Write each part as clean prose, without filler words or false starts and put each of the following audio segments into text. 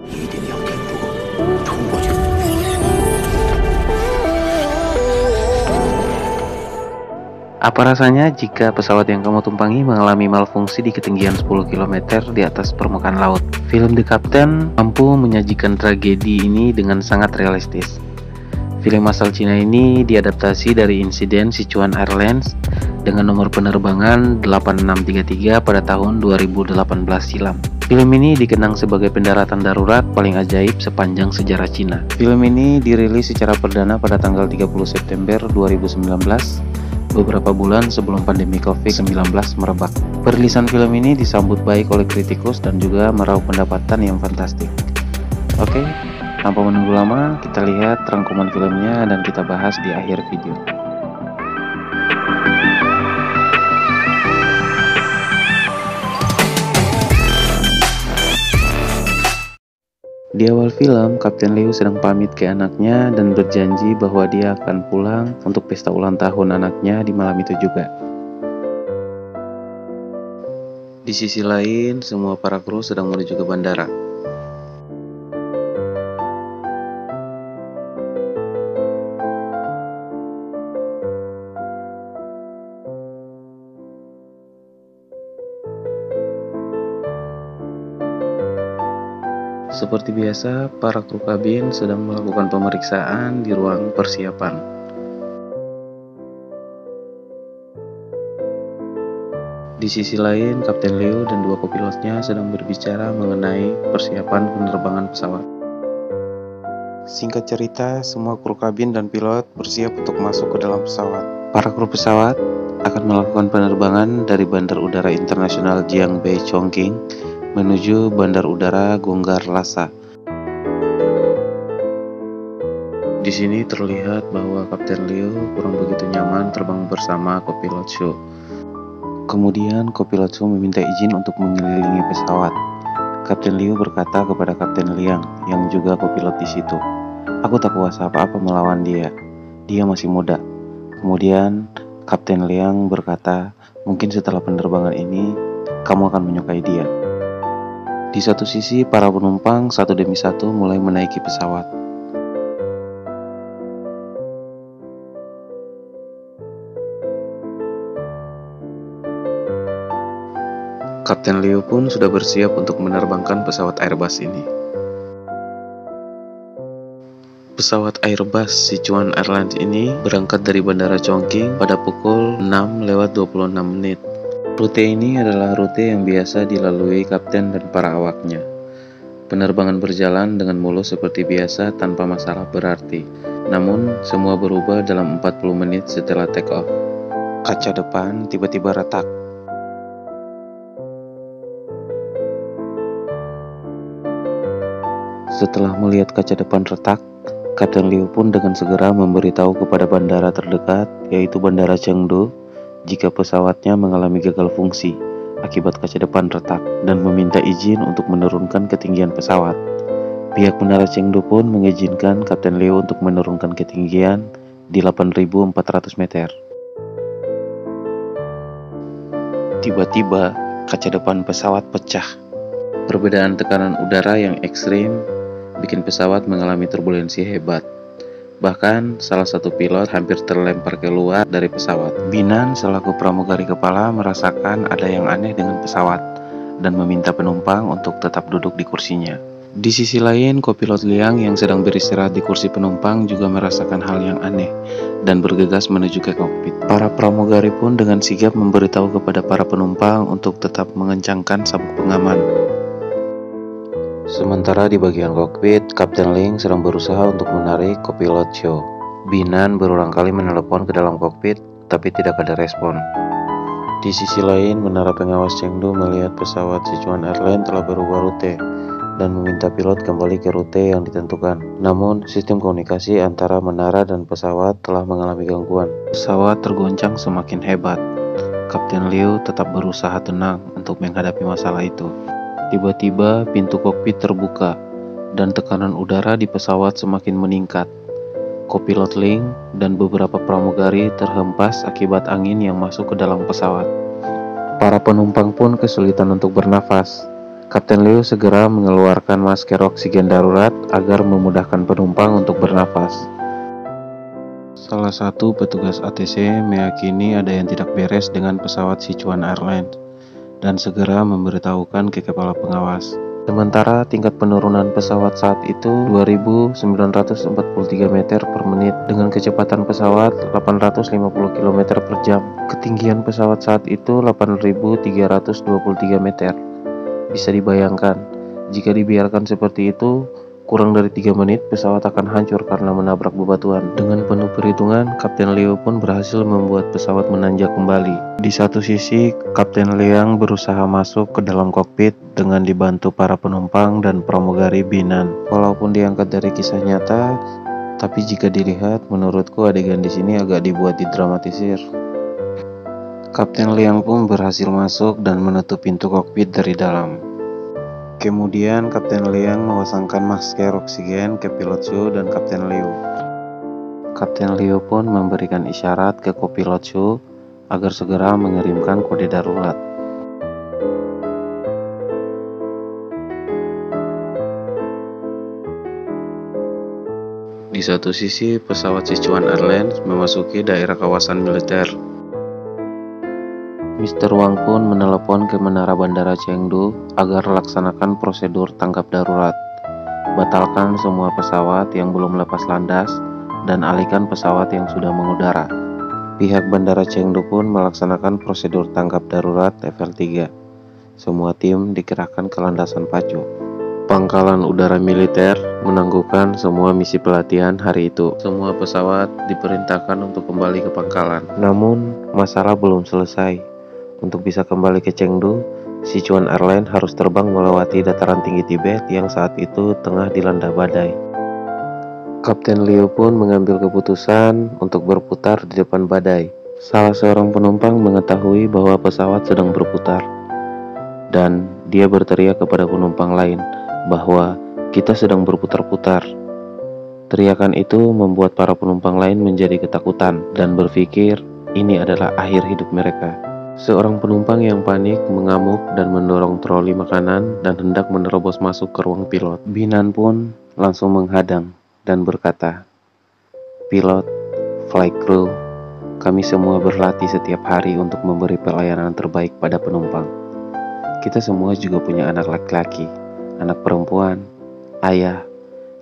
一定要顶住，冲过去！ Apa rasanya jika pesawat yang kamu tumpangi mengalami malfungsi di ketinggian 10 km di atas permukaan laut? Film The Captain mampu menyajikan tragedi ini dengan sangat realistis. Film asal Cina ini diadaptasi dari insiden Sichuan Airlines dengan nomor penerbangan 8633 pada tahun 2018 silam. Film ini dikenang sebagai pendaratan darurat paling ajaib sepanjang sejarah Cina. Film ini dirilis secara perdana pada tanggal 30 September 2019, beberapa bulan sebelum pandemi COVID-19 merebak. Perilisan film ini disambut baik oleh kritikus dan juga meraup pendapatan yang fantastik. Oke, tanpa menunggu lama, kita lihat rangkuman filmnya dan kita bahas di akhir video. Di awal film, Kapten Liu sedang pamit ke anaknya dan berjanji bahwa dia akan pulang untuk pesta ulang tahun anaknya di malam itu juga. Di sisi lain, semua para kru sedang menuju ke bandara. Seperti biasa, para kru kabin sedang melakukan pemeriksaan di ruang persiapan. Di sisi lain, Kapten Liu dan dua kopilotnya sedang berbicara mengenai persiapan penerbangan pesawat. Singkat cerita, semua kru kabin dan pilot bersiap untuk masuk ke dalam pesawat. Para kru pesawat akan melakukan penerbangan dari Bandar Udara Internasional Jiangbei Chongqing menuju Bandar Udara Gonggar Lhasa. Di sini terlihat bahwa Kapten Liu kurang begitu nyaman terbang bersama kopilot Shu. Kemudian kopilot Shu meminta izin untuk mengelilingi pesawat. Kapten Liu berkata kepada Kapten Liang yang juga kopilot di situ, "Aku tak kuasa apa-apa melawan dia. Dia masih muda." Kemudian Kapten Liang berkata, "Mungkin setelah penerbangan ini kamu akan menyukai dia." Di satu sisi, para penumpang satu demi satu mulai menaiki pesawat. Kapten Liu pun sudah bersiap untuk menerbangkan pesawat Airbus ini. Pesawat Airbus Sichuan Airlines ini berangkat dari Bandara Chongqing pada pukul 6:26. Rute ini adalah rute yang biasa dilalui kapten dan para awaknya. Penerbangan berjalan dengan mulus seperti biasa tanpa masalah berarti. Namun, semua berubah dalam 40 menit setelah take off. Kaca depan tiba-tiba retak. Setelah melihat kaca depan retak, Kapten Liu pun dengan segera memberitahu kepada bandara terdekat, yaitu Bandara Chengdu, jika pesawatnya mengalami gagal fungsi akibat kaca depan retak dan meminta izin untuk menurunkan ketinggian pesawat. Pihak Menara Chengdu pun mengizinkan Kapten Liu untuk menurunkan ketinggian di 8.400 meter. Tiba-tiba, kaca depan pesawat pecah. Perbedaan tekanan udara yang ekstrim bikin pesawat mengalami turbulensi hebat. Bahkan, salah satu pilot hampir terlempar keluar dari pesawat. Binan selaku pramugari kepala merasakan ada yang aneh dengan pesawat dan meminta penumpang untuk tetap duduk di kursinya. Di sisi lain, kopilot Liang yang sedang beristirahat di kursi penumpang juga merasakan hal yang aneh dan bergegas menuju ke kokpit. Para pramugari pun dengan sigap memberitahu kepada para penumpang untuk tetap mengencangkan sabuk pengaman. Sementara di bagian kokpit, Kapten Ling sedang berusaha untuk menarik kopilot Cho. Binan berulang kali menelepon ke dalam kokpit, tapi tidak ada respon. Di sisi lain, menara pengawas Chengdu melihat pesawat Sichuan Airlines telah berubah rute dan meminta pilot kembali ke rute yang ditentukan. Namun, sistem komunikasi antara menara dan pesawat telah mengalami gangguan. Pesawat tergoncang semakin hebat. Kapten Liu tetap berusaha tenang untuk menghadapi masalah itu. Tiba-tiba pintu kokpit terbuka dan tekanan udara di pesawat semakin meningkat. Kopilot Ling dan beberapa pramugari terhempas akibat angin yang masuk ke dalam pesawat. Para penumpang pun kesulitan untuk bernafas. Kapten Leo segera mengeluarkan masker oksigen darurat agar memudahkan penumpang untuk bernafas. Salah satu petugas ATC meyakini ada yang tidak beres dengan pesawat Sichuan Airlines dan segera memberitahukan ke kepala pengawas. Sementara tingkat penurunan pesawat saat itu 2.943 meter per menit dengan kecepatan pesawat 850 km per jam. Ketinggian pesawat saat itu 8.323 meter. Bisa dibayangkan, jika dibiarkan seperti itu, kurang dari 3 menit pesawat akan hancur karena menabrak bebatuan. Dengan penuh perhitungan, Kapten Leo pun berhasil membuat pesawat menanjak kembali. Di satu sisi, Kapten Liang berusaha masuk ke dalam kokpit dengan dibantu para penumpang dan pramugari Binan. Walaupun diangkat dari kisah nyata, tapi jika dilihat, menurutku adegan di sini agak dibuat didramatisir. Kapten Liang pun berhasil masuk dan menutup pintu kokpit dari dalam. Kemudian Kapten Liang memasangkan masker oksigen ke pilot Chu dan Kapten Liu. Kapten Liu pun memberikan isyarat ke kopilot Chu agar segera mengirimkan kode darurat. Di satu sisi, pesawat Sichuan Airlines memasuki daerah kawasan militer. Mr. Wang pun menelepon ke menara bandara Chengdu agar laksanakan prosedur tanggap darurat. Batalkan semua pesawat yang belum lepas landas dan alihkan pesawat yang sudah mengudara. Pihak bandara Chengdu pun melaksanakan prosedur tanggap darurat level 3. Semua tim dikerahkan ke landasan pacu. Pangkalan udara militer menangguhkan semua misi pelatihan hari itu. Semua pesawat diperintahkan untuk kembali ke pangkalan. Namun, masalah belum selesai. Untuk bisa kembali ke Chengdu, Sichuan Airlines harus terbang melewati dataran tinggi Tibet yang saat itu tengah dilanda badai. Kapten Liu pun mengambil keputusan untuk berputar di depan badai. Salah seorang penumpang mengetahui bahwa pesawat sedang berputar, dan dia berteriak kepada penumpang lain bahwa kita sedang berputar-putar. Teriakan itu membuat para penumpang lain menjadi ketakutan dan berpikir ini adalah akhir hidup mereka. Seorang penumpang yang panik mengamuk dan mendorong troli makanan dan hendak menerobos masuk ke ruang pilot. Binan pun langsung menghadang dan berkata, "Pilot, flight crew, kami semua berlatih setiap hari untuk memberi pelayanan terbaik pada penumpang. Kita semua juga punya anak laki-laki, anak perempuan, ayah,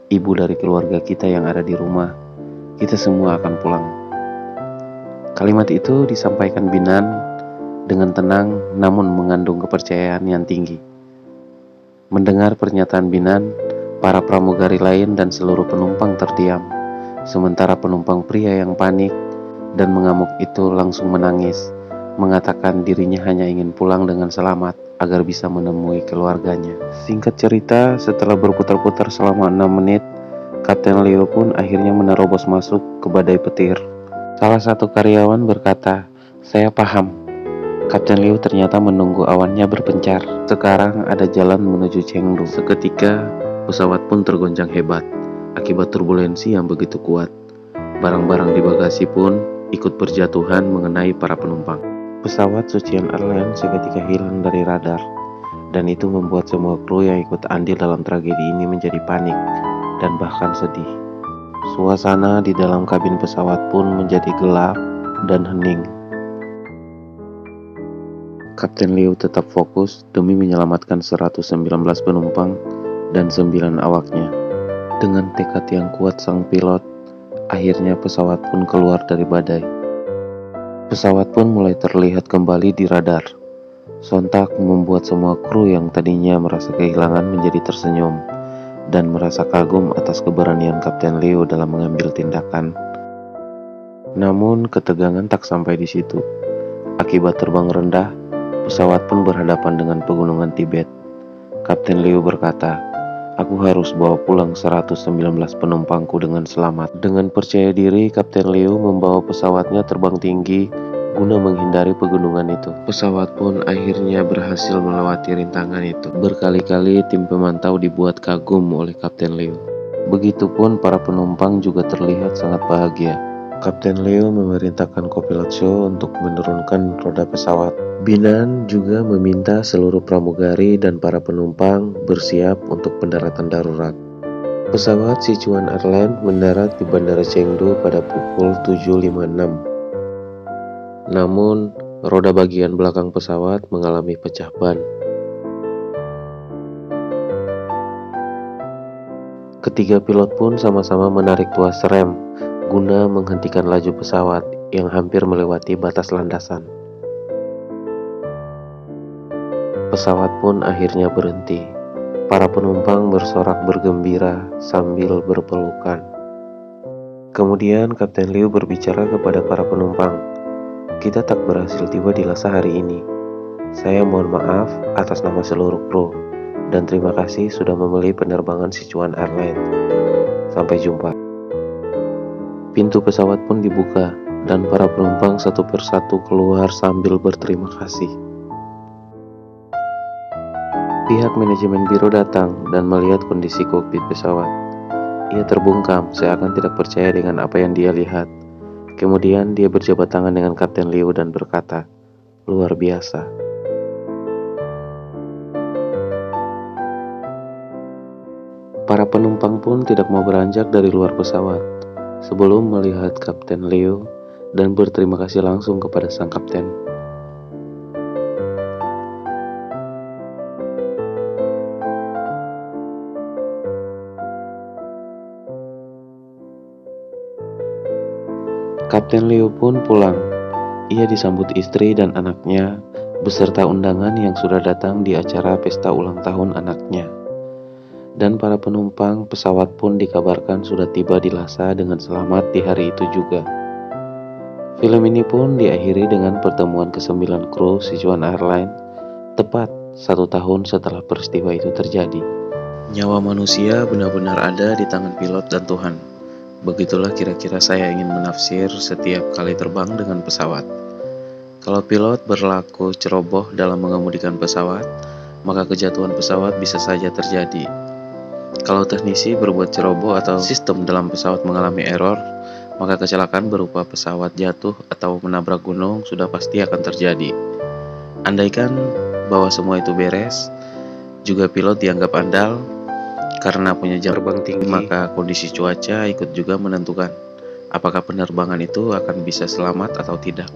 ibu dari keluarga kita yang ada di rumah. Kita semua akan pulang." Kalimat itu disampaikan Binan dengan tenang namun mengandung kepercayaan yang tinggi. Mendengar pernyataan Binan, para pramugari lain dan seluruh penumpang terdiam. Sementara penumpang pria yang panik dan mengamuk itu langsung menangis, mengatakan dirinya hanya ingin pulang dengan selamat agar bisa menemui keluarganya. Singkat cerita, setelah berputar-putar selama 6 menit, Kapten Leo pun akhirnya menerobos masuk ke badai petir. Salah satu karyawan berkata, "Saya paham. Kapten Liu ternyata menunggu awannya berpencar. Sekarang ada jalan menuju Chengdu." Seketika, pesawat pun tergoncang hebat akibat turbulensi yang begitu kuat. Barang-barang di bagasi pun ikut berjatuhan mengenai para penumpang. Pesawat Sichuan Airlines seketika hilang dari radar, dan itu membuat semua kru yang ikut andil dalam tragedi ini menjadi panik dan bahkan sedih. Suasana di dalam kabin pesawat pun menjadi gelap dan hening. Kapten Liu tetap fokus demi menyelamatkan 119 penumpang dan 9 awaknya. Dengan tekad yang kuat sang pilot, akhirnya pesawat pun keluar dari badai. Pesawat pun mulai terlihat kembali di radar. Sontak membuat semua kru yang tadinya merasa kehilangan menjadi tersenyum dan merasa kagum atas keberanian Kapten Liu dalam mengambil tindakan. Namun ketegangan tak sampai di situ. Akibat terbang rendah, pesawat pun berhadapan dengan pegunungan Tibet. Kapten Liu berkata, "Aku harus bawa pulang 119 penumpangku dengan selamat." Dengan percaya diri, Kapten Liu membawa pesawatnya terbang tinggi guna menghindari pegunungan itu. Pesawat pun akhirnya berhasil melewati rintangan itu. Berkali-kali tim pemantau dibuat kagum oleh Kapten Liu. Begitupun para penumpang juga terlihat sangat bahagia. Kapten Leo memerintahkan kopilot Shaw untuk menurunkan roda pesawat. Binan juga meminta seluruh pramugari dan para penumpang bersiap untuk pendaratan darurat. Pesawat Sichuan Airlines mendarat di Bandara Chengdu pada pukul 7.56. Namun, roda bagian belakang pesawat mengalami pecah ban. Ketiga pilot pun sama-sama menarik tuas rem guna menghentikan laju pesawat yang hampir melewati batas landasan. Pesawat pun akhirnya berhenti. Para penumpang bersorak bergembira sambil berpelukan. Kemudian Kapten Liu berbicara kepada para penumpang. Kita tak berhasil tiba di Lhasa hari ini. Saya mohon maaf atas nama seluruh kru dan terima kasih sudah memilih penerbangan Sichuan Airlines. Sampai jumpa. Pintu pesawat pun dibuka dan para penumpang satu persatu keluar sambil berterima kasih. Pihak manajemen biro datang dan melihat kondisi kokpit pesawat. Ia terbungkam seakan tidak percaya dengan apa yang dia lihat. Kemudian dia berjabat tangan dengan Kapten Liu dan berkata, "Luar biasa." Para penumpang pun tidak mau beranjak dari luar pesawat sebelum melihat Kapten Leo dan berterima kasih langsung kepada sang kapten. Kapten Leo pun pulang. Ia disambut istri dan anaknya beserta undangan yang sudah datang di acara pesta ulang tahun anaknya. Dan para penumpang pesawat pun dikabarkan sudah tiba di Lhasa dengan selamat di hari itu juga. Film ini pun diakhiri dengan pertemuan ke-9 kru Sichuan Airlines tepat 1 tahun setelah peristiwa itu terjadi. Nyawa manusia benar-benar ada di tangan pilot dan Tuhan. Begitulah kira-kira saya ingin menafsir setiap kali terbang dengan pesawat. Kalau pilot berlaku ceroboh dalam mengemudikan pesawat, maka kejatuhan pesawat bisa saja terjadi. Kalau teknisi berbuat ceroboh atau sistem dalam pesawat mengalami error, maka kecelakaan berupa pesawat jatuh atau menabrak gunung sudah pasti akan terjadi. Andaikan bahwa semua itu beres, juga pilot dianggap andal karena punya jam terbang tinggi, maka kondisi cuaca ikut juga menentukan apakah penerbangan itu akan bisa selamat atau tidak.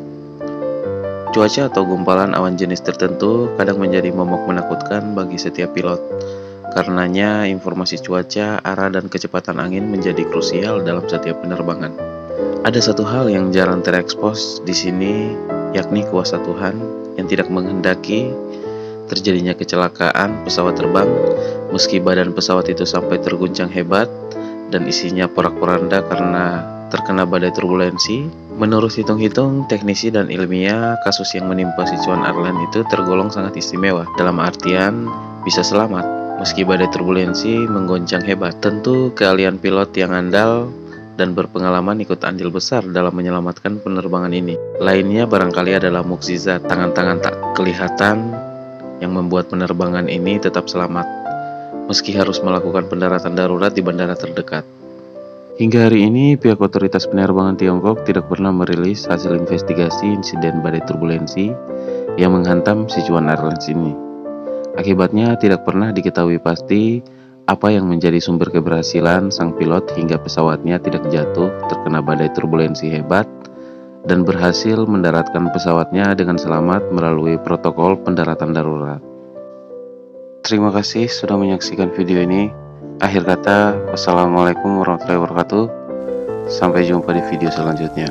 Cuaca atau gumpalan awan jenis tertentu kadang menjadi momok menakutkan bagi setiap pilot. Karenanya, informasi cuaca, arah, dan kecepatan angin menjadi krusial dalam setiap penerbangan. Ada satu hal yang jarang terekspos di sini, yakni kuasa Tuhan yang tidak menghendaki terjadinya kecelakaan pesawat terbang, meski badan pesawat itu sampai terguncang hebat dan isinya porak-poranda karena terkena badai turbulensi. Menurut hitung-hitung teknisi dan ilmiah, kasus yang menimpa Sichuan Airlines itu tergolong sangat istimewa, dalam artian bisa selamat meski badai turbulensi menggoncang hebat. Tentu keahlian pilot yang andal dan berpengalaman ikut andil besar dalam menyelamatkan penerbangan ini. Lainnya barangkali adalah mukjizat, tangan-tangan tak kelihatan yang membuat penerbangan ini tetap selamat, meski harus melakukan pendaratan darurat di bandara terdekat. Hingga hari ini, pihak otoritas penerbangan Tiongkok tidak pernah merilis hasil investigasi insiden badai turbulensi yang menghantam Sichuan Airlines ini. Akibatnya tidak pernah diketahui pasti apa yang menjadi sumber keberhasilan sang pilot hingga pesawatnya tidak jatuh terkena badai turbulensi hebat dan berhasil mendaratkan pesawatnya dengan selamat melalui protokol pendaratan darurat. Terima kasih sudah menyaksikan video ini. Akhir kata, wassalamualaikum warahmatullahi wabarakatuh. Sampai jumpa di video selanjutnya.